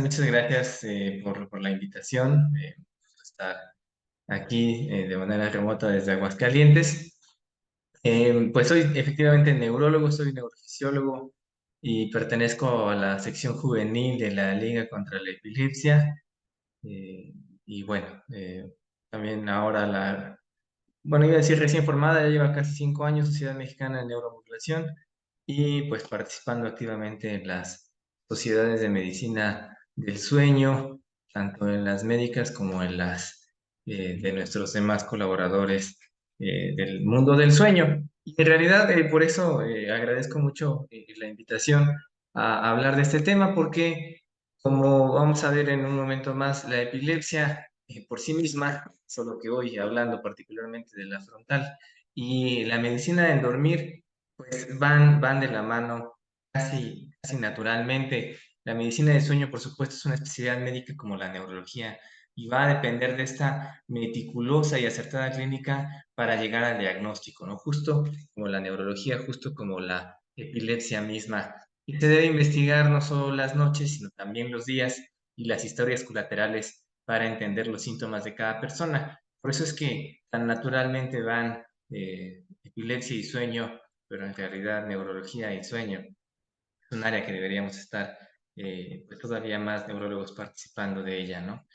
Muchas gracias por la invitación, por estar aquí de manera remota desde Aguascalientes. Pues soy efectivamente neurólogo, soy neurofisiólogo y pertenezco a la sección juvenil de la Liga contra la Epilepsia. Y bueno, también ahora bueno, iba a decir recién formada, ya lleva casi 5 años, Sociedad Mexicana de Neuromodulación, y pues participando activamente en las sociedades de medicina del sueño, tanto en las médicas como en las de nuestros demás colaboradores del mundo del sueño. Y en realidad por eso agradezco mucho la invitación a hablar de este tema, porque como vamos a ver en un momento más, la epilepsia por sí misma, solo que hoy hablando particularmente de la frontal, y la medicina del dormir, pues van de la mano casi naturalmente. La medicina del sueño, por supuesto, es una especialidad médica como la neurología y va a depender de esta meticulosa y acertada clínica para llegar al diagnóstico, ¿no? Justo como la neurología, justo como la epilepsia misma. Y se debe investigar no solo las noches, sino también los días y las historias colaterales para entender los síntomas de cada persona. Por eso es que tan naturalmente van epilepsia y sueño, pero en realidad neurología y sueño es un área que deberíamos estar pues todavía más neurólogos participando de ella, ¿no?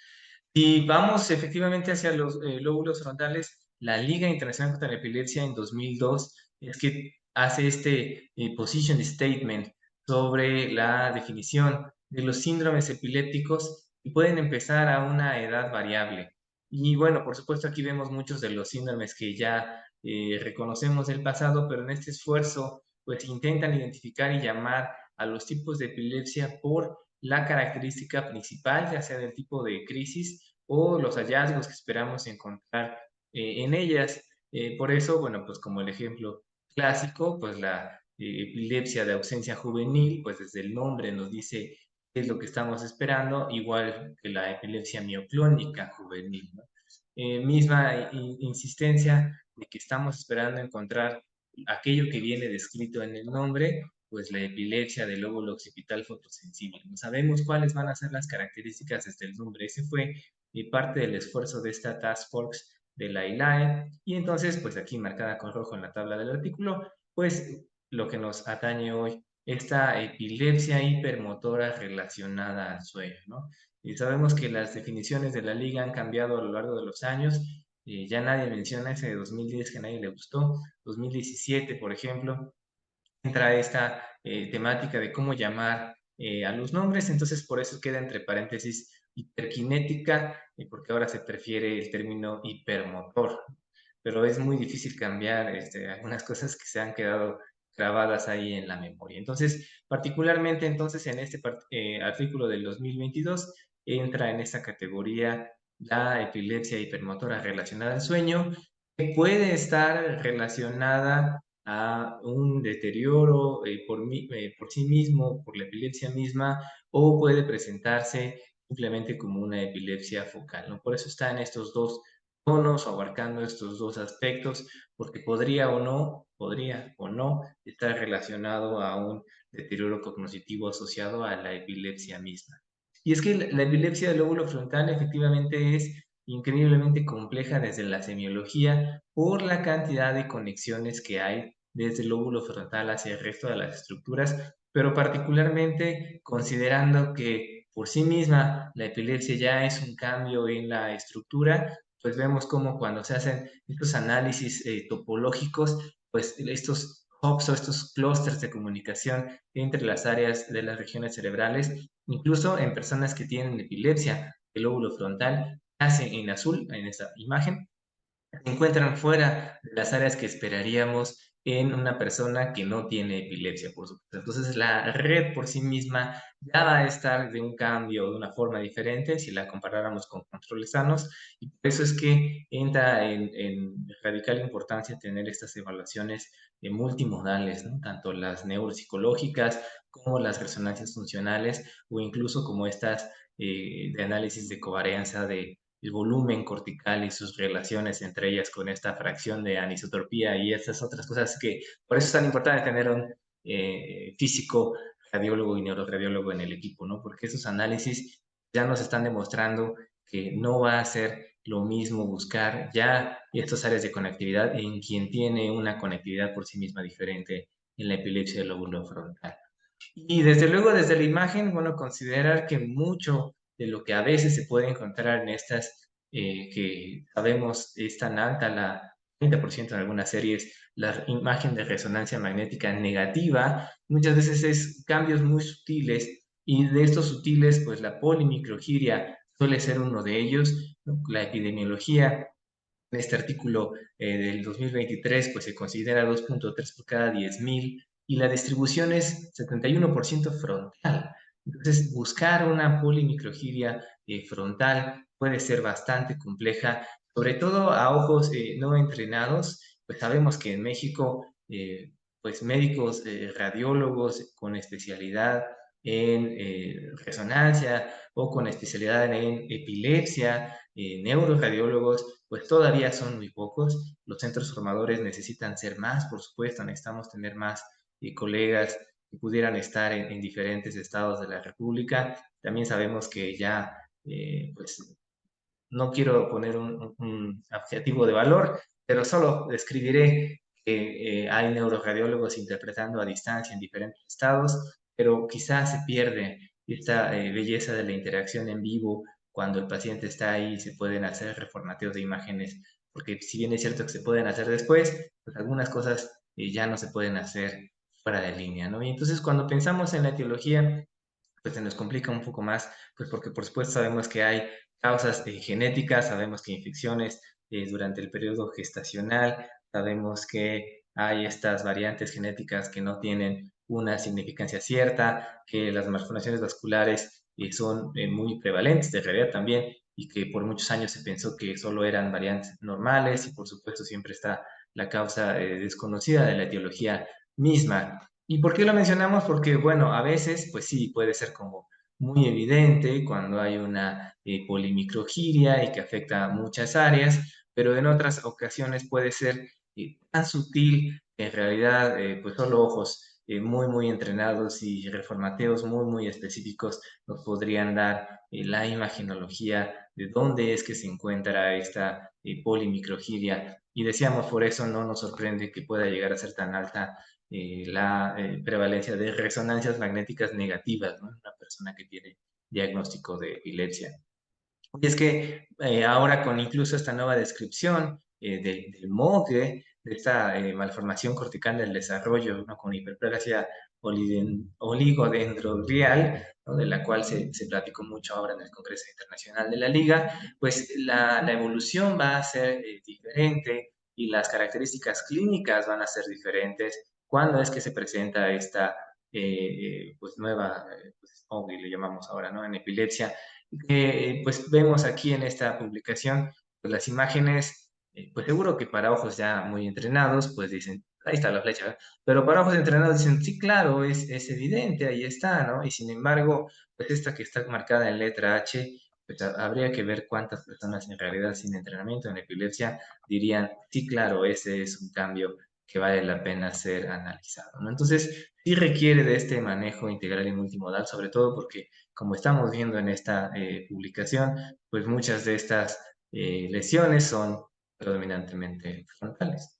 Y vamos efectivamente hacia los lóbulos frontales. La Liga Internacional contra la Epilepsia en 2002 es que hace este position statement sobre la definición de los síndromes epilépticos y pueden empezar a una edad variable. Y bueno, por supuesto aquí vemos muchos de los síndromes que ya reconocemos del pasado, pero en este esfuerzo pues intentan identificar y llamar a los tipos de epilepsia por la característica principal, ya sea del tipo de crisis o los hallazgos que esperamos encontrar en ellas. Por eso, bueno, pues como el ejemplo clásico, pues la epilepsia de ausencia juvenil, pues desde el nombre nos dice qué es lo que estamos esperando, igual que la epilepsia mioclónica juvenil, ¿no? Misma insistencia de que estamos esperando encontrar aquello que viene descrito en el nombre, pues la epilepsia del lóbulo occipital fotosensible. No sabemos cuáles van a ser las características desde el nombre. Ese fue parte del esfuerzo de esta task force de la ILAE. Y entonces, pues aquí marcada con rojo en la tabla del artículo, pues lo que nos atañe hoy, esta epilepsia hipermotora relacionada al sueño, ¿no? Y sabemos que las definiciones de la liga han cambiado a lo largo de los años. Ya nadie menciona ese de 2010 que a nadie le gustó. 2017, por ejemplo, entra esta temática de cómo llamar a los nombres, entonces por eso queda entre paréntesis hiperkinética, porque ahora se prefiere el término hipermotor, pero es muy difícil cambiar algunas cosas que se han quedado grabadas ahí en la memoria. Entonces, particularmente entonces en este artículo del 2022 entra en esta categoría la epilepsia hipermotora relacionada al sueño, que puede estar relacionada a un deterioro por sí mismo, por la epilepsia misma, o puede presentarse simplemente como una epilepsia focal, ¿no? Por eso están estos dos tonos, abarcando estos dos aspectos, porque podría o no estar relacionado a un deterioro cognitivo asociado a la epilepsia misma. Y es que la epilepsia del lóbulo frontal efectivamente es increíblemente compleja desde la semiología por la cantidad de conexiones que hay desde el lóbulo frontal hacia el resto de las estructuras, pero particularmente considerando que por sí misma la epilepsia ya es un cambio en la estructura, pues vemos como cuando se hacen estos análisis topológicos, pues estos hubs o estos clústeres de comunicación entre las áreas de las regiones cerebrales, incluso en personas que tienen epilepsia, el lóbulo frontal hace en azul en esta imagen, se encuentran fuera de las áreas que esperaríamos en una persona que no tiene epilepsia, por supuesto. Entonces, la red por sí misma ya va a estar de un cambio, de una forma diferente si la comparáramos con controles sanos, y por eso es que entra en radical importancia tener estas evaluaciones multimodales, ¿no? Tanto las neuropsicológicas como las resonancias funcionales o incluso como estas de análisis de covarianza de el volumen cortical y sus relaciones entre ellas con esta fracción de anisotropía y estas otras cosas que por eso es tan importante tener un físico radiólogo y neuroradiólogo en el equipo, ¿no? Porque esos análisis ya nos están demostrando que no va a ser lo mismo buscar ya estas áreas de conectividad en quien tiene una conectividad por sí misma diferente en la epilepsia del lóbulo frontal. Y desde luego, desde la imagen, bueno, considerar que mucho de lo que a veces se puede encontrar en estas, que sabemos es tan alta, la 30% en algunas series, la imagen de resonancia magnética negativa, muchas veces es cambios muy sutiles, y de estos sutiles, pues la polimicrogiria suele ser uno de ellos, ¿no? La epidemiología en este artículo del 2023, pues se considera 2.3 por cada 10.000 y la distribución es 71% frontal. Entonces, buscar una polimicrogiria frontal puede ser bastante compleja, sobre todo a ojos no entrenados. Pues sabemos que en México, pues médicos radiólogos con especialidad en resonancia o con especialidad en epilepsia, neuroradiólogos, pues todavía son muy pocos. Los centros formadores necesitan ser más, por supuesto, necesitamos tener más colegas que pudieran estar en diferentes estados de la República. También sabemos que ya, pues, no quiero poner un adjetivo de valor, pero solo describiré que hay neuroradiólogos interpretando a distancia en diferentes estados, pero quizás se pierde esta belleza de la interacción en vivo cuando el paciente está ahí y se pueden hacer reformateos de imágenes, porque si bien es cierto que se pueden hacer después, pues algunas cosas ya no se pueden hacer fuera de línea, ¿no? Y entonces cuando pensamos en la etiología, pues se nos complica un poco más, pues porque por supuesto sabemos que hay causas genéticas, sabemos que infecciones durante el periodo gestacional, sabemos que hay estas variantes genéticas que no tienen una significancia cierta, que las malformaciones vasculares son muy prevalentes de realidad también y que por muchos años se pensó que solo eran variantes normales y por supuesto siempre está la causa desconocida de la etiología misma. ¿Y por qué lo mencionamos? Porque, bueno, a veces, pues sí, puede ser como muy evidente cuando hay una polimicrogiria y que afecta a muchas áreas, pero en otras ocasiones puede ser tan sutil que en realidad, pues solo ojos muy entrenados y reformateos muy específicos nos podrían dar la imagenología de dónde es que se encuentra esta polimicrogiria. Y decíamos, por eso no nos sorprende que pueda llegar a ser tan alta la prevalencia de resonancias magnéticas negativas, ¿no? Una persona que tiene diagnóstico de epilepsia. Y es que ahora con incluso esta nueva descripción del MOGE, de esta malformación cortical del desarrollo, ¿no? Con hiperplasia oligodendroglial, ¿no? De la cual se platicó mucho ahora en el Congreso Internacional de la Liga, pues la evolución va a ser diferente y las características clínicas van a ser diferentes cuando es que se presenta esta pues nueva, pues, OGLI le llamamos ahora, ¿no? En epilepsia, pues vemos aquí en esta publicación pues, las imágenes, pues seguro que para ojos ya muy entrenados, pues dicen, ahí está la flecha, ¿verdad? Pero para ojos entrenados dicen, sí, claro, es evidente, ahí está, ¿no? Y sin embargo, pues esta que está marcada en letra H, pues habría que ver cuántas personas en realidad sin entrenamiento en epilepsia dirían, sí, claro, ese es un cambio que vale la pena ser analizado, ¿no? Entonces, sí requiere de este manejo integral y multimodal, sobre todo porque como estamos viendo en esta publicación, pues muchas de estas lesiones son predominantemente frontales.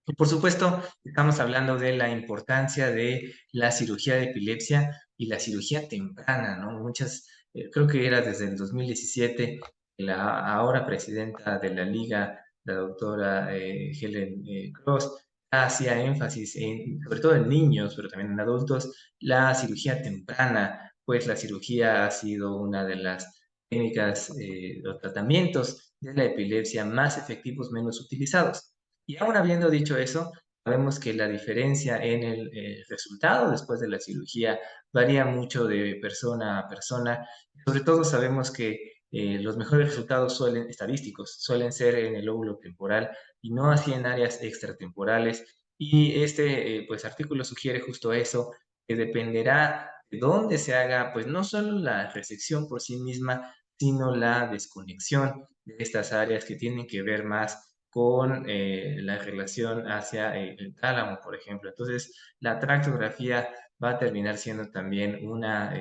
Y por supuesto, estamos hablando de la importancia de la cirugía de epilepsia y la cirugía temprana, ¿no? Muchas, creo que era desde el 2017, la ahora presidenta de la Liga, la doctora Helen Cross, hacía énfasis en, sobre todo en niños, pero también en adultos, la cirugía temprana, pues la cirugía ha sido una de las técnicas o tratamientos de la epilepsia más efectivos, menos utilizados. Y aún habiendo dicho eso, sabemos que la diferencia en el resultado después de la cirugía varía mucho de persona a persona. Sobre todo sabemos que los mejores resultados estadísticos suelen ser en el lóbulo temporal y no así en áreas extratemporales. Y este pues, artículo sugiere justo eso, que dependerá de dónde se haga, pues no solo la resección por sí misma, sino la desconexión de estas áreas que tienen que ver más con la relación hacia el tálamo, por ejemplo. Entonces, la tractografía va a terminar siendo también una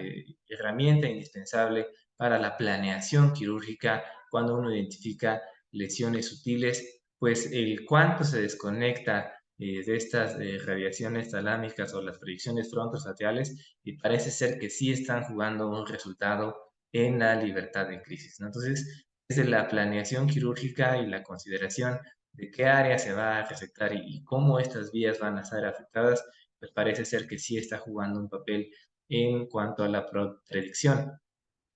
herramienta indispensable para la planeación quirúrgica cuando uno identifica lesiones sutiles, pues el cuánto se desconecta de estas radiaciones talámicas o las proyecciones frontosateales, y parece ser que sí están jugando un resultado en la libertad de crisis, ¿no? Entonces, desde la planeación quirúrgica y la consideración de qué área se va a resectar y cómo estas vías van a ser afectadas, pues parece ser que sí está jugando un papel en cuanto a la predicción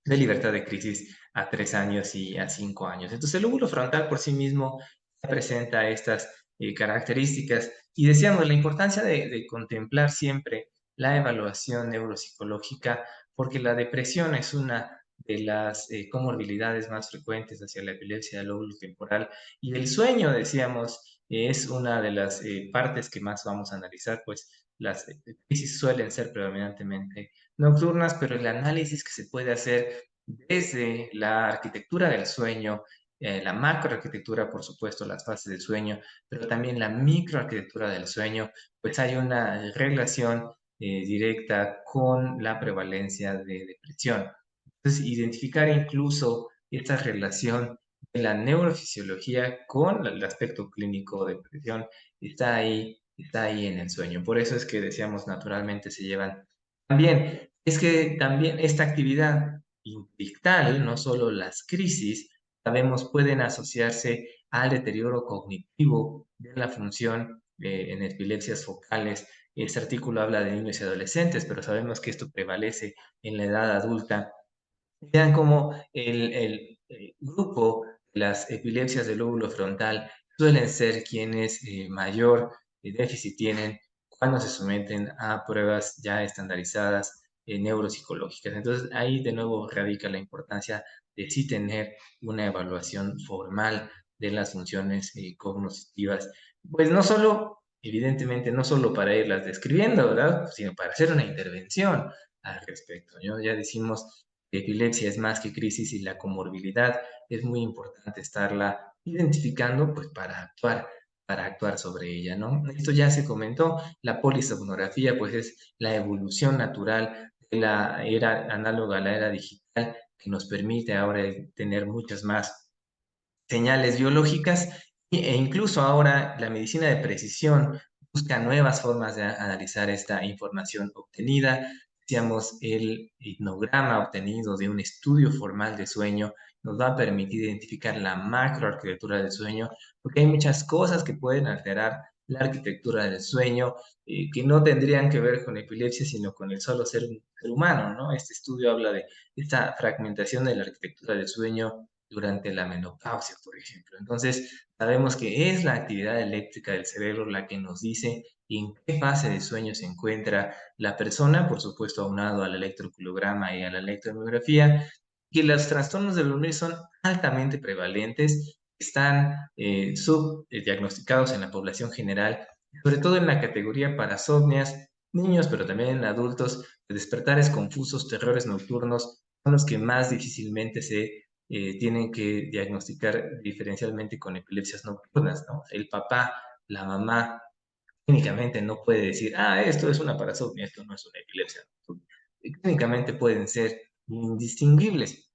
de libertad de crisis a 3 años y a 5 años. Entonces, el lóbulo frontal por sí mismo presenta estas características y decíamos la importancia de contemplar siempre la evaluación neuropsicológica, porque la depresión es una de las comorbilidades más frecuentes hacia la epilepsia del lóbulo temporal, y el sueño, decíamos, es una de las partes que más vamos a analizar, pues las crisis suelen ser predominantemente nocturnas, pero el análisis que se puede hacer desde la arquitectura del sueño, la macroarquitectura, por supuesto, las fases del sueño, pero también la microarquitectura del sueño, pues hay una relación directa con la prevalencia de depresión. Entonces, identificar incluso esta relación de la neurofisiología con el aspecto clínico de depresión está ahí en el sueño. Por eso es que decíamos naturalmente se llevan. También es que también esta actividad ictal, no solo las crisis, sabemos pueden asociarse al deterioro cognitivo de la función en epilepsias focales. Este artículo habla de niños y adolescentes, pero sabemos que esto prevalece en la edad adulta. Vean cómo el grupo de las epilepsias del lóbulo frontal suelen ser quienes mayor déficit tienen cuando se someten a pruebas ya estandarizadas neuropsicológicas. Entonces, ahí de nuevo radica la importancia de sí tener una evaluación formal de las funciones cognitivas. Pues no solo, evidentemente, no solo para irlas describiendo, ¿verdad? Sino para hacer una intervención al respecto, ¿no? Ya decimos epilepsia es más que crisis, y la comorbilidad es muy importante estarla identificando pues para actuar sobre ella, ¿no? Esto ya se comentó, la polisomnografía pues es la evolución natural de la era análoga a la era digital, que nos permite ahora tener muchas más señales biológicas, e incluso ahora la medicina de precisión busca nuevas formas de analizar esta información obtenida. Decíamos, el hipnograma obtenido de un estudio formal de sueño nos va a permitir identificar la macroarquitectura del sueño, porque hay muchas cosas que pueden alterar la arquitectura del sueño, que no tendrían que ver con epilepsia, sino con el solo ser humano, ¿no? Este estudio habla de esta fragmentación de la arquitectura del sueño durante la menopausia, por ejemplo. Entonces, sabemos que es la actividad eléctrica del cerebro la que nos dice en qué fase de sueño se encuentra la persona, por supuesto, aunado al electrocardiograma y a la electromiografía, que los trastornos del dormir son altamente prevalentes, están subdiagnosticados en la población general, sobre todo en la categoría parasomnias, niños, pero también en adultos, despertares confusos, terrores nocturnos, son los que más difícilmente se tienen que diagnosticar diferencialmente con epilepsias nocturnas, ¿no? El papá, la mamá, clínicamente no puede decir, esto es una parasomnia, esto no es una epilepsia nocturna. Y clínicamente pueden ser indistinguibles.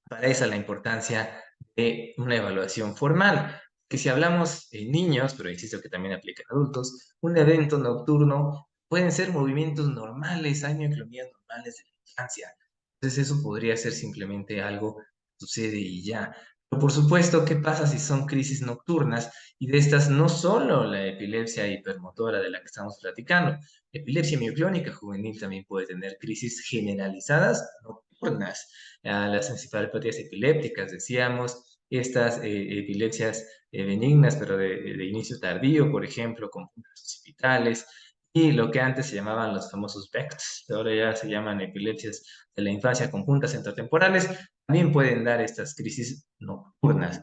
Para esa la importancia de una evaluación formal, que si hablamos en niños, pero insisto que también aplica en adultos, un evento nocturno pueden ser movimientos normales, hay micronías normales de la infancia. Entonces eso podría ser simplemente algo que sucede y ya. Pero por supuesto, ¿qué pasa si son crisis nocturnas? Y de estas no solo la epilepsia hipermotora de la que estamos platicando, epilepsia mioclónica juvenil también puede tener crisis generalizadas nocturnas. Las encefalopatías epilépticas, decíamos, estas epilepsias benignas, pero de inicio tardío, por ejemplo, con puntos occipitales, y lo que antes se llamaban los famosos BECTs, ahora ya se llaman epilepsias de la infancia con puntas centrotemporales, también pueden dar estas crisis nocturnas.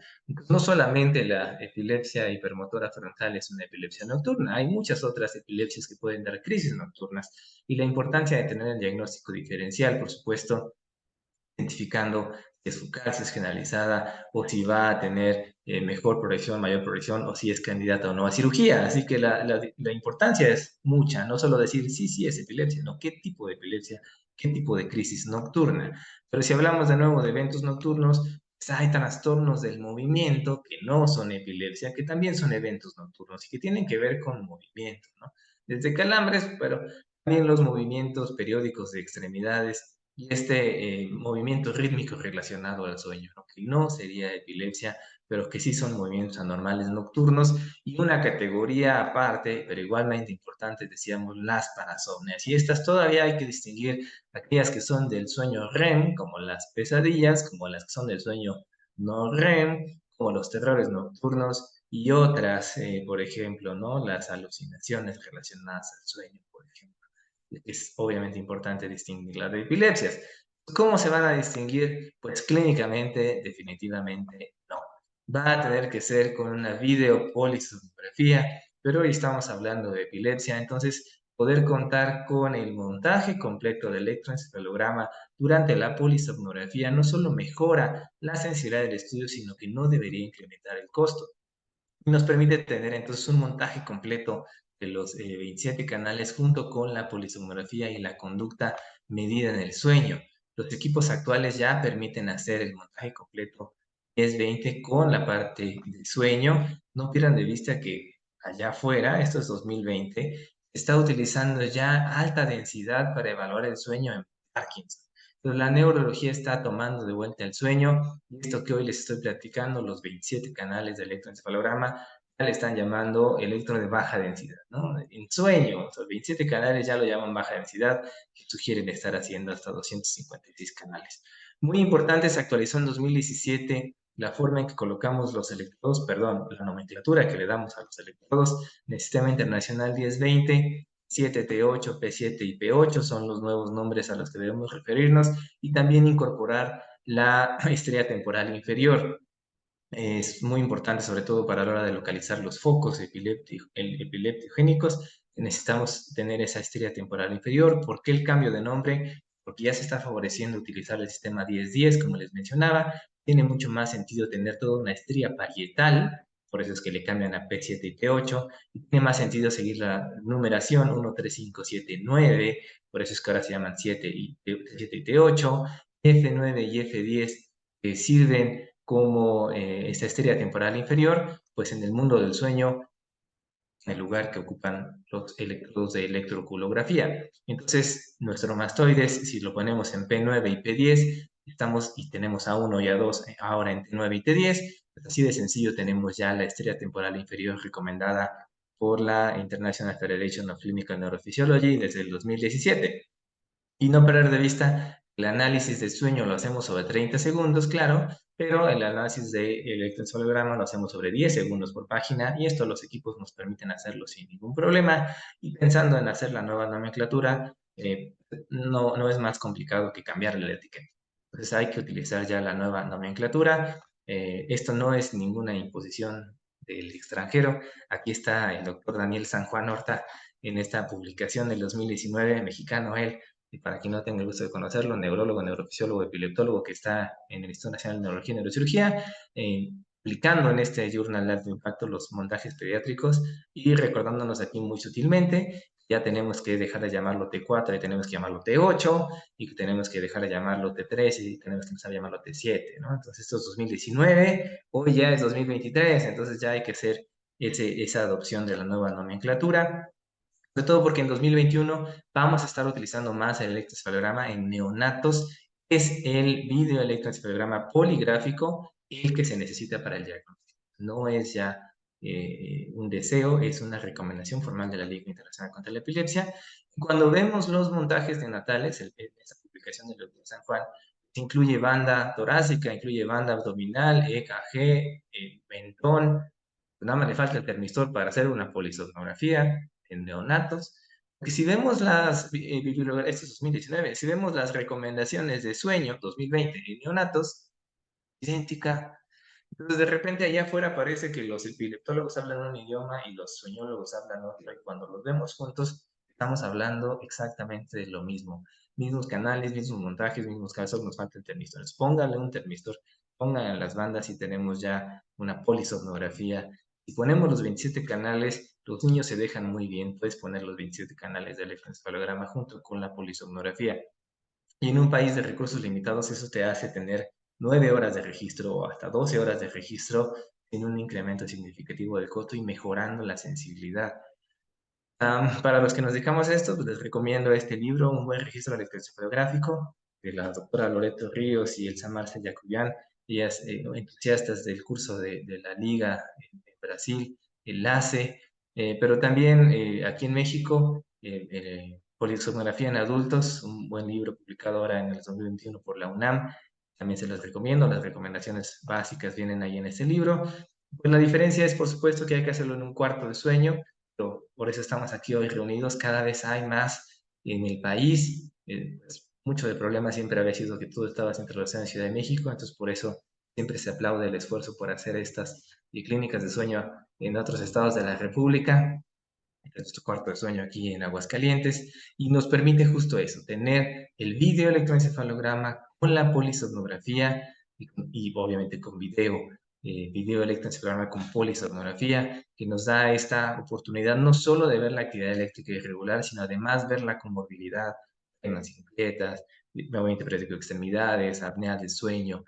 No solamente la epilepsia hipermotora frontal es una epilepsia nocturna, hay muchas otras epilepsias que pueden dar crisis nocturnas, y la importancia de tener el diagnóstico diferencial, por supuesto, identificando si es focal, si es generalizada, o si va a tener mejor progresión, mayor progresión, o si es candidata o no a cirugía. Así que la importancia es mucha, no solo decir sí, sí es epilepsia, no, qué tipo de epilepsia, qué tipo de crisis nocturna. Pero si hablamos de nuevo de eventos nocturnos, pues hay trastornos del movimiento que no son epilepsia, que también son eventos nocturnos y que tienen que ver con movimiento, ¿no? Desde calambres, pero también los movimientos periódicos de extremidades y este movimiento rítmico relacionado al sueño, ¿no? Que no sería epilepsia, pero que sí son movimientos anormales nocturnos y una categoría aparte, pero igualmente importante, decíamos las parasomnias. Y estas todavía hay que distinguir aquellas que son del sueño REM, como las pesadillas, como las que son del sueño no REM, como los terrores nocturnos y otras, por ejemplo, ¿no? Las alucinaciones relacionadas al sueño, por ejemplo. Es obviamente importante distinguirlas de epilepsias. ¿Cómo se van a distinguir? Pues clínicamente, definitivamente no. Va a tener que ser con una videopolisomnografía, pero hoy estamos hablando de epilepsia, entonces poder contar con el montaje completo del electroencefalograma durante la polisomnografía no solo mejora la sensibilidad del estudio, sino que no debería incrementar el costo. Y nos permite tener entonces un montaje completo de los 27 canales junto con la polisomnografía y la conducta medida en el sueño. Los equipos actuales ya permiten hacer el montaje completo 10-20 con la parte de sueño. No pierdan de vista que allá afuera, esto es 2020, se está utilizando ya alta densidad para evaluar el sueño en Parkinson. Entonces, la neurología está tomando de vuelta el sueño y esto que hoy les estoy platicando, los 27 canales de electroencefalograma, ya le están llamando electro de baja densidad, ¿no? En sueño, los 27 canales ya lo llaman baja densidad, que sugieren estar haciendo hasta 256 canales. Muy importante, se actualizó en 2017 la forma en que colocamos los electrodos, perdón, la nomenclatura que le damos a los electrodos del Sistema Internacional 1020, 7T8, P7 y P8 son los nuevos nombres a los que debemos referirnos y también incorporar la estría temporal inferior. Es muy importante, sobre todo para la hora de localizar los focos epileptogénicos. Necesitamos tener esa estría temporal inferior. ¿Por qué el cambio de nombre? Porque ya se está favoreciendo utilizar el sistema 10-10, como les mencionaba. Tiene mucho más sentido tener toda una estría parietal, por eso es que le cambian a P7 y P8. Y tiene más sentido seguir la numeración 1, 3, 5, 7, 9, por eso es que ahora se llaman 7 y T8. F9 y F10 sirven como esta estría temporal inferior, pues en el mundo del sueño, el lugar que ocupan los electrodos de electroculografía. Entonces, nuestro mastoides, si lo ponemos en P9 y P10, estamos y tenemos A1 y A2 ahora en T9 y T10, pues así de sencillo tenemos ya la estría temporal inferior recomendada por la International Federation of Clinical Neurophysiology desde el 2017. Y no perder de vista, el análisis del sueño lo hacemos sobre 30 segundos, claro, pero el análisis de electroencefalograma lo hacemos sobre 10 segundos por página y esto los equipos nos permiten hacerlo sin ningún problema. Y pensando en hacer la nueva nomenclatura, no es más complicado que cambiarle la etiqueta. Entonces hay que utilizar ya la nueva nomenclatura. Esto no es ninguna imposición del extranjero. Aquí está el doctor Daniel San Juan Horta en esta publicación del 2019, mexicano él, y para quien no tenga el gusto de conocerlo, neurólogo, neurofisiólogo, epileptólogo que está en el Instituto Nacional de Neurología y Neurocirugía, aplicando en este Journal de Alto Impacto los montajes pediátricos y recordándonos aquí muy sutilmente, ya tenemos que dejar de llamarlo T4 y tenemos que llamarlo T8 y que tenemos que dejar de llamarlo T3 y tenemos que empezar a llamarlo T7, ¿no? Entonces esto es 2019, hoy ya es 2023, entonces ya hay que hacer esa adopción de la nueva nomenclatura, sobre todo porque en 2021 vamos a estar utilizando más el electroencefalograma en neonatos. Es el videoelectroencefalograma poligráfico el que se necesita para el diagnóstico. No es ya un deseo, es una recomendación formal de la Liga Internacional contra la Epilepsia. Cuando vemos los montajes neonatales, esa publicación del doctor San Juan, incluye banda torácica, incluye banda abdominal, EKG, mentón, nada más le falta el termistor para hacer una polisomnografía en neonatos. Porque si vemos esto es 2019, si vemos las recomendaciones de sueño 2020 en neonatos, idéntica. Entonces, de repente allá afuera parece que los epileptólogos hablan un idioma y los sueñólogos hablan otro, y cuando los vemos juntos, estamos hablando exactamente de lo mismo. mismos canales, mismos montajes, mismos casos, nos falta el termistor. Póngale un termistor, póngale las bandas y tenemos ya una polisomnografía. Si ponemos los 27 canales, los niños se dejan muy bien. Puedes poner los 27 canales del electroencefalograma junto con la polisomnografía. Y en un país de recursos limitados, eso te hace tener 9 horas de registro o hasta 12 horas de registro sin un incremento significativo del costo y mejorando la sensibilidad. Para los que nos dedicamos a esto, pues les recomiendo este libro, Un buen registro electroencefalográfico, de la doctora Loreto Ríos y Elsa Marce Jacobian, ellas entusiastas del curso de la Liga en Brasil, Enlace, pero también aquí en México, Polisomnografía en Adultos, un buen libro publicado ahora en el 2021 por la UNAM, también se los recomiendo, las recomendaciones básicas vienen ahí en ese libro. Pues la diferencia es, por supuesto, que hay que hacerlo en un cuarto de sueño, por eso estamos aquí hoy reunidos. Cada vez hay más en el país. Pues, mucho del problema siempre había sido que tú estabas centralizado en Ciudad de México, entonces por eso siempre se aplaude el esfuerzo por hacer estas clínicas de sueño en otros estados de la República. Nuestro cuarto de sueño aquí en Aguascalientes, y nos permite justo eso, tener el video electroencefalograma con la polisomnografía y obviamente con video electroencefalograma con polisomnografía, que nos da esta oportunidad no solo de ver la actividad eléctrica irregular, sino además ver la comorbilidad en las inquietas, movimiento periódico de extremidades, apnea del sueño.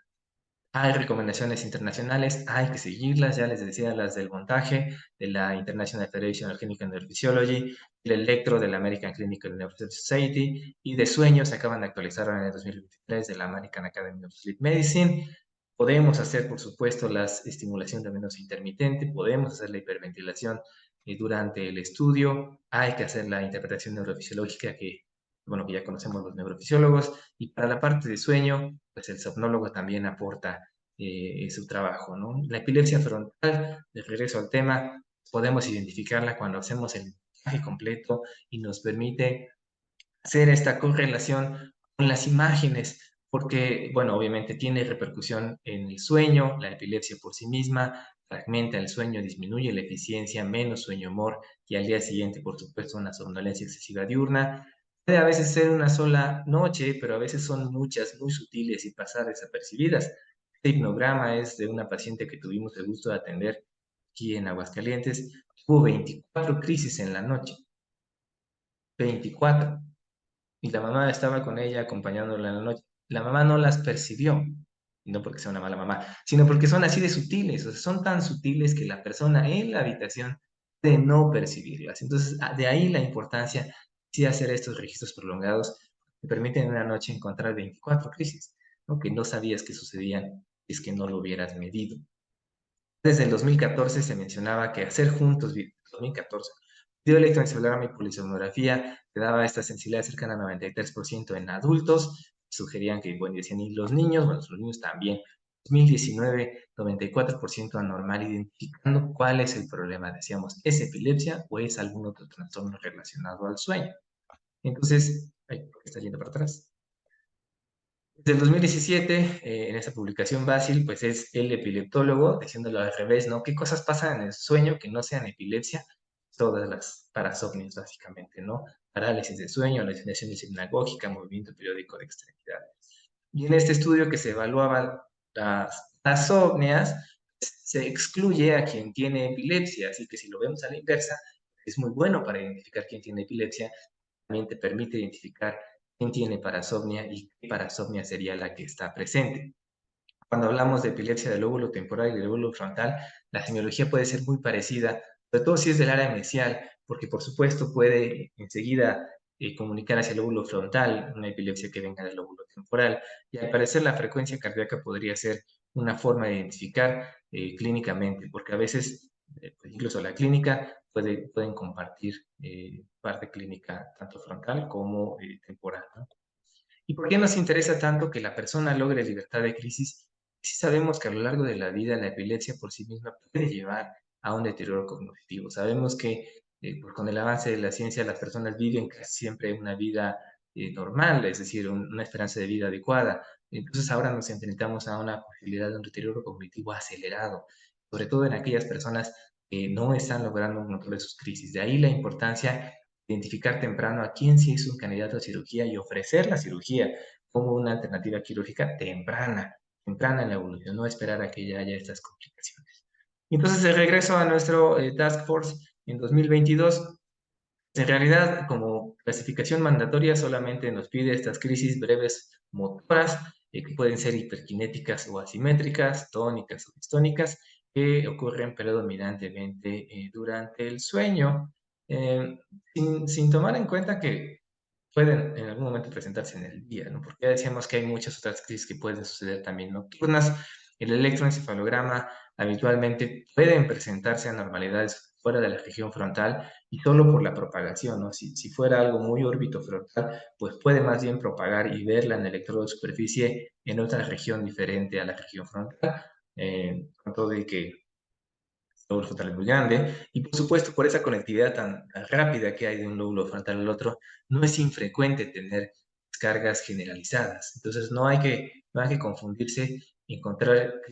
Hay recomendaciones internacionales, hay que seguirlas, ya les decía, las del montaje, de la International Federation of Clinical Neurophysiology, el electro de la American Clinical Neurophysiology Society, y de sueños se acaban de actualizar en el 2023 de la American Academy of Sleep Medicine. Podemos hacer, por supuesto, la estimulación de menos intermitente, podemos hacer la hiperventilación durante el estudio, hay que hacer la interpretación neurofisiológica bueno, que ya conocemos los neurofisiólogos, y para la parte de sueño, pues el somnólogo también aporta su trabajo, ¿no? La epilepsia frontal, de regreso al tema, podemos identificarla cuando hacemos el montaje completo y nos permite hacer esta correlación con las imágenes, porque, bueno, obviamente tiene repercusión en el sueño, la epilepsia por sí misma, fragmenta el sueño, disminuye la eficiencia, menos sueño humor, y al día siguiente, por supuesto, una somnolencia excesiva diurna. Puede a veces ser una sola noche, pero a veces son muchas, muy sutiles y pasar desapercibidas. Este hipnograma es de una paciente que tuvimos el gusto de atender aquí en Aguascalientes. Tuvo 24 crisis en la noche, 24, y la mamá estaba con ella acompañándola en la noche. La mamá no las percibió, y no porque sea una mala mamá, sino porque son así de sutiles, o sea, son tan sutiles que la persona en la habitación puede no percibirlas. Entonces, de ahí la importancia de hacer estos registros prolongados que permiten en una noche encontrar 24 crisis, ¿no? Que no sabías que sucedían, es que no lo hubieras medido. Desde el 2014 se mencionaba que hacer juntos, 2014, electroencefalograma y polisomnografía te daba esta sensibilidad cercana al 93% en adultos. Sugerían que, bueno, decían, y los niños, bueno, los niños también. 2019, 94% anormal, identificando cuál es el problema. Decíamos, ¿es epilepsia o es algún otro trastorno relacionado al sueño? Entonces, ay, ¿por qué está yendo para atrás? Desde el 2017, en esta publicación Basil, pues es el epileptólogo, diciéndolo al revés, ¿no? ¿Qué cosas pasan en el sueño que no sean epilepsia? Todas las parasomnias, básicamente, ¿no? Parálisis de sueño, alucinación hipnagógica, movimiento periódico de extremidades. Y en este estudio que se evaluaban las parasomnias, se excluye a quien tiene epilepsia, así que si lo vemos a la inversa, es muy bueno para identificar quién tiene epilepsia, también te permite identificar quién tiene parasomnia y qué parasomnia sería la que está presente. Cuando hablamos de epilepsia del lóbulo temporal y del lóbulo frontal, la semiología puede ser muy parecida, sobre todo si es del área mesial, porque por supuesto puede enseguida comunicar hacia el lóbulo frontal una epilepsia que venga del lóbulo temporal. Y al parecer la frecuencia cardíaca podría ser una forma de identificar clínicamente, porque a veces, pues incluso la clínica, pueden compartir parte clínica tanto frontal como temporal, ¿no? ¿Y por qué nos interesa tanto que la persona logre libertad de crisis? Si sabemos que a lo largo de la vida la epilepsia por sí misma puede llevar a un deterioro cognitivo. Sabemos que pues, con el avance de la ciencia las personas viven casi siempre una vida normal, es decir, una esperanza de vida adecuada. Entonces ahora nos enfrentamos a una posibilidad de un deterioro cognitivo acelerado, sobre todo en aquellas personas que no están logrando un control de sus crisis. De ahí la importancia identificar temprano a quién sí es un candidato a cirugía y ofrecer la cirugía como una alternativa quirúrgica temprana en la evolución, no esperar a que ya haya estas complicaciones. Entonces, de regreso a nuestro Task Force en 2022, en realidad, como clasificación mandatoria, solamente nos pide estas crisis breves motoras, que pueden ser hiperkinéticas o asimétricas, tónicas o distónicas, que ocurren predominantemente durante el sueño, eh, sin tomar en cuenta que pueden en algún momento presentarse en el día, ¿no? Porque ya decíamos que hay muchas otras crisis que pueden suceder también nocturnas. El electroencefalograma habitualmente pueden presentarse anormalidades fuera de la región frontal y solo por la propagación, ¿no? Si fuera algo muy orbitofrontal, pues puede más bien propagar y verla en el electrodo de superficie en otra región diferente a la región frontal, con todo y que lóbulo frontal es muy grande, y por supuesto por esa conectividad tan rápida que hay de un lóbulo frontal al otro, no es infrecuente tener descargas generalizadas. Entonces no hay que confundirse, encontrar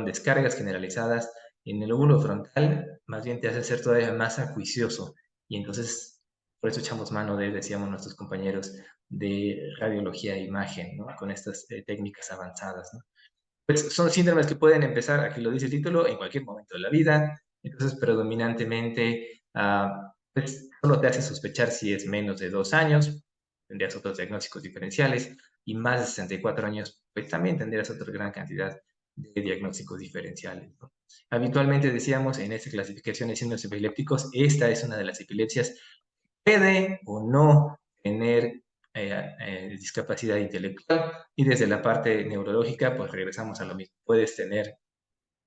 descargas generalizadas en el lóbulo frontal, más bien te hace ser todavía más acuicioso, y entonces por eso echamos mano de, decíamos nuestros compañeros, de radiología e imagen, ¿no? Con estas técnicas avanzadas, ¿no? Pues son síndromes que pueden empezar, aquí lo dice el título, en cualquier momento de la vida. Entonces, predominantemente, pues, solo te hace sospechar si es menos de 2 años, tendrías otros diagnósticos diferenciales, y más de 64 años, pues también tendrías otra gran cantidad de diagnósticos diferenciales, ¿no? Habitualmente decíamos en esta clasificación de síndromes epilépticos, esta es una de las epilepsias, puede o no tener discapacidad intelectual, y desde la parte neurológica, pues regresamos a lo mismo. Puedes tener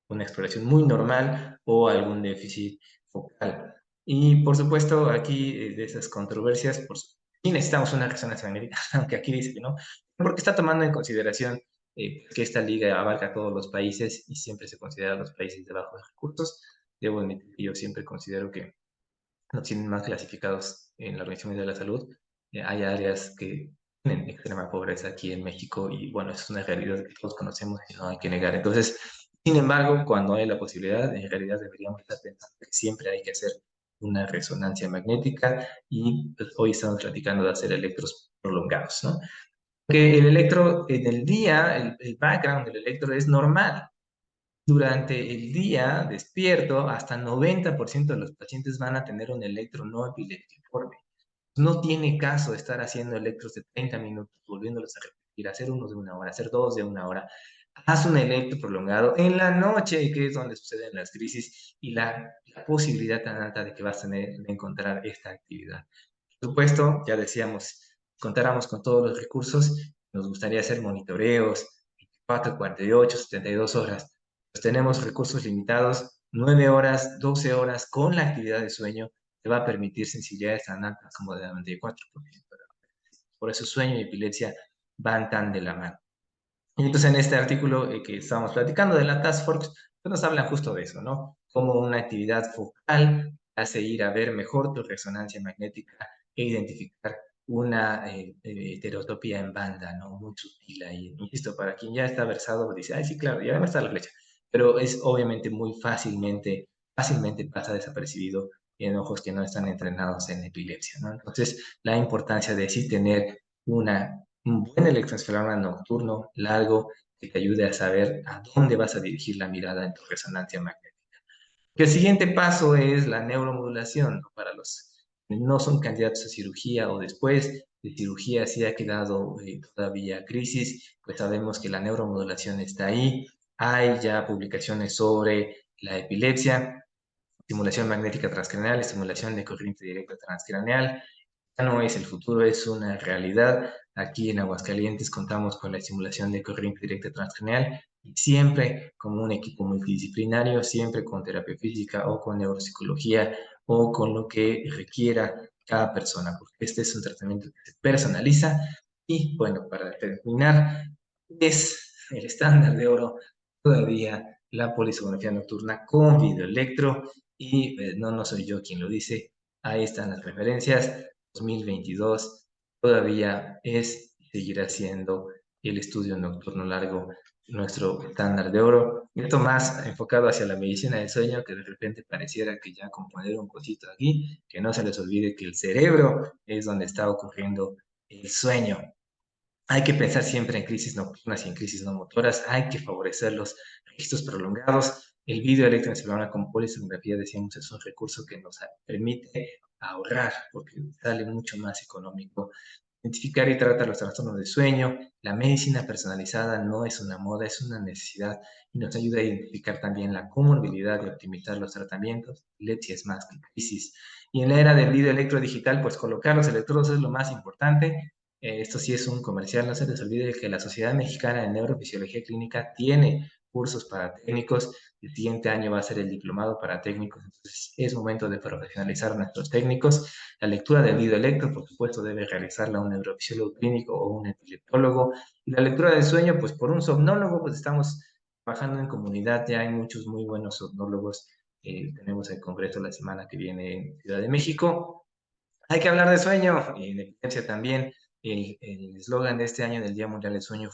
una exploración muy normal o algún déficit focal. Y por supuesto, aquí de esas controversias, pues sí necesitamos una resonancia magnética, aunque aquí dice que no, porque está tomando en consideración que esta liga abarca a todos los países y siempre se considera a los países de bajos recursos. Debo admitir que yo siempre considero que nos tienen más clasificados en la Organización Mundial de la Salud. Hay áreas que tienen extrema pobreza aquí en México y bueno, es una realidad que todos conocemos y no hay que negar. Entonces, sin embargo, cuando hay la posibilidad, en realidad deberíamos estar pensando que siempre hay que hacer una resonancia magnética y pues, hoy estamos platicando de hacer electros prolongados, ¿no? Que el electro en el día, el background del electro es normal. Durante el día, despierto, hasta 90% de los pacientes van a tener un electro no epileptiforme. No tiene caso estar haciendo electros de 30 minutos, volviéndolos a repetir, hacer uno de 1 hora, hacer dos de 1 hora. Haz un electro prolongado en la noche, que es donde suceden las crisis, y la posibilidad tan alta de que vas a tener de encontrar esta actividad. Por supuesto, ya decíamos, contáramos con todos los recursos, nos gustaría hacer monitoreos, 24, 48, 72 horas. Pues tenemos recursos limitados, 9 horas, 12 horas con la actividad de sueño, te va a permitir sensibilidades tan altas como de 94%. Por eso sueño y epilepsia van tan de la mano. Y entonces en este artículo que estábamos platicando de la Task Force, pues nos hablan justo de eso, ¿no? Como una actividad focal hace ir a ver mejor tu resonancia magnética e identificar una heterotopía en banda, ¿no? Muy sutil ahí. Insisto, para quien ya está versado, dice, ay, sí, claro, ya me está la flecha. Pero es obviamente muy fácilmente pasa desapercibido en ojos que no están entrenados en epilepsia, ¿no? Entonces, la importancia de sí tener un buen electroencefalograma nocturno, largo, que te ayude a saber a dónde vas a dirigir la mirada en tu resonancia magnética. El siguiente paso es la neuromodulación, ¿no? Para los que no son candidatos a cirugía o después de cirugía si ha quedado todavía crisis, pues sabemos que la neuromodulación está ahí. Hay ya publicaciones sobre la epilepsia, estimulación magnética transcranial, estimulación de corriente directa transcranial. Ya no es el futuro, es una realidad. Aquí en Aguascalientes contamos con la estimulación de corriente directa transcranial y siempre como un equipo multidisciplinario, siempre con terapia física o con neuropsicología o con lo que requiera cada persona, porque este es un tratamiento que se personaliza. Y bueno, para terminar, es el estándar de oro todavía la polisomografía nocturna con videoelectro y no soy yo quien lo dice, ahí están las referencias. 2022 todavía es y seguirá siendo el estudio nocturno largo, nuestro estándar de oro. Esto más enfocado hacia la medicina del sueño, que de repente pareciera que ya con poner un cosito aquí, que no se les olvide que el cerebro es donde está ocurriendo el sueño. Hay que pensar siempre en crisis nocturnas y en crisis no motoras. Hay que favorecer los registros prolongados. El video electroencefalograma con polisomografía, decíamos, es un recurso que nos permite ahorrar, porque sale mucho más económico. Identificar y tratar los trastornos de sueño. La medicina personalizada no es una moda, es una necesidad y nos ayuda a identificar también la comorbilidad y optimizar los tratamientos. Epilepsia es más que crisis. Y en la era del video electrodigital, pues colocar los electrodos es lo más importante. Esto sí es un comercial, no se les olvide que la Sociedad Mexicana de Neurofisiología Clínica tiene cursos para técnicos. El siguiente año va a ser el diplomado para técnicos, entonces es momento de profesionalizar a nuestros técnicos. La lectura del video electro, por supuesto, debe realizarla un neurofisiólogo clínico o un epileptólogo. Y la lectura del sueño, pues por un somnólogo, pues estamos trabajando en comunidad, ya hay muchos muy buenos somnólogos. Tenemos el congreso la semana que viene en Ciudad de México. Hay que hablar de sueño y en evidencia también. El eslogan de este año del Día Mundial del Sueño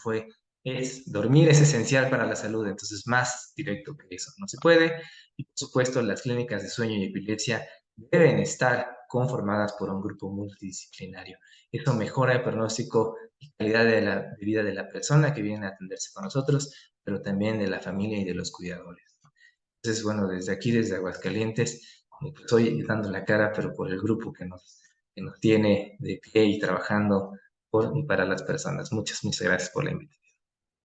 es dormir es esencial para la salud, entonces más directo que eso no se puede. Y por supuesto, las clínicas de sueño y epilepsia deben estar conformadas por un grupo multidisciplinario. Eso mejora el pronóstico y calidad de vida de la persona que viene a atenderse con nosotros, pero también de la familia y de los cuidadores. Entonces, bueno, desde aquí, desde Aguascalientes, pues estoy dando la cara, pero por el grupo que nos tiene de pie y trabajando por y para las personas. Muchas gracias por la invitación.